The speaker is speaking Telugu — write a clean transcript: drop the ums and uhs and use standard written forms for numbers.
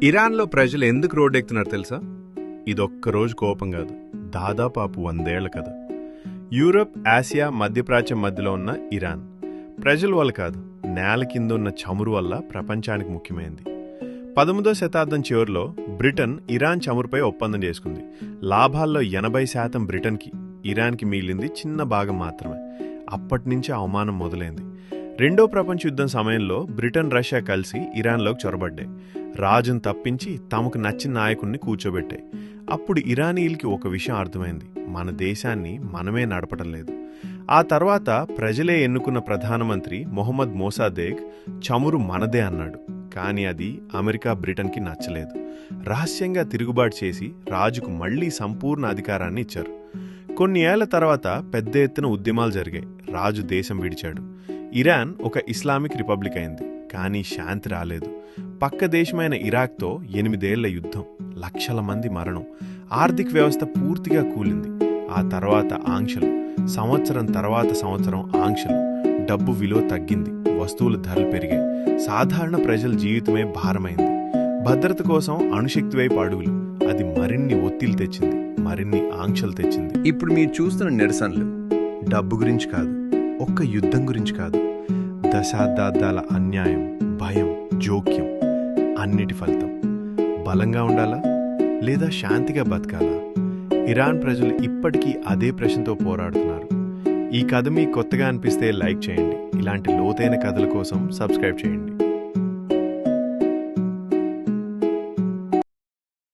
ఇరాన్లో ప్రజలు ఎందుకు రోడ్డెక్కుతున్నారు తెలుసా? ఇదొక్క రోజు కోపం కాదు, దాదాపు 100 ఏళ్ల కథ. యూరప్, ఆసియా, మధ్యప్రాచ్యం మధ్యలో ఉన్న ఇరాన్ ప్రజల వల్ల కాదు, నేల కింద ఉన్న చమురు వల్ల ప్రపంచానికి ముఖ్యమైంది. 19వ శతాబ్దం చివరిలో బ్రిటన్ ఇరాన్ చమురుపై ఒప్పందం చేసుకుంది. లాభాల్లో 80% బ్రిటన్కి, ఇరాన్కి మిగిలింది చిన్న భాగం మాత్రమే. అప్పటి నుంచి అవమానం మొదలైంది. రెండో ప్రపంచ యుద్ధం సమయంలో బ్రిటన్, రష్యా కలిసి ఇరాన్లోకి చొరబడ్డాయి. రాజును తప్పించి తమకు నచ్చిన నాయకుడిని కూర్చోబెట్టాయి. అప్పుడు ఇరానీయులకి ఒక విషయం అర్థమైంది: మన దేశాన్ని మనమే నడపటం లేదు. ఆ తర్వాత ప్రజలే ఎన్నుకున్న ప్రధానమంత్రి మొహమ్మద్ మోసాదేక్ చమురు మనదే అన్నాడు. కానీ అది అమెరికా, బ్రిటన్కి నచ్చలేదు. రహస్యంగా తిరుగుబాటు చేసి రాజుకు మళ్లీ సంపూర్ణ అధికారాన్ని ఇచ్చారు. కొన్ని ఏళ్ల తర్వాత పెద్ద ఎత్తున ఉద్యమాలు జరిగాయి. రాజు దేశం విడిచాడు. ఇరాన్ ఒక ఇస్లామిక్ రిపబ్లిక్ అయింది. కానీ శాంతి రాలేదు. పక్క దేశమైన ఇరాక్తో 8 ఏళ్ల యుద్ధం, లక్షల మంది మరణం, ఆర్థిక వ్యవస్థ పూర్తిగా కూలింది. ఆ తర్వాత ఆంక్షలు, సంవత్సరం తర్వాత సంవత్సరం ఆంక్షలు, డబ్బు విలువ తగ్గింది, వస్తువుల ధరలు పెరిగాయి. సాధారణ ప్రజల జీవితమే భారమైంది. భద్రత కోసం అణుశక్తి వైపు అడుగులు, అది మరిన్ని ఒత్తిళ్లు తెచ్చింది, మరిన్ని ఆంక్షలు తెచ్చింది. ఇప్పుడు మీరు చూస్తున్న నిరసనలు డబ్బు గురించి కాదు, ఒక్క యుద్ధం గురించి కాదు, దశాబ్దాల అన్యాయం, భయం, జోక్యం, అన్నిటి ఫలితం. బలంగా ఉండాలా లేదా శాంతిగా బతకాలా? ఇరాన్ ప్రజలు ఇప్పటికీ అదే ప్రశ్నతో పోరాడుతున్నారు. ఈ కథ మీకు కొత్తగా అనిపిస్తే లైక్ చేయండి. ఇలాంటి లోతైన కథల కోసం సబ్స్క్రైబ్ చేయండి.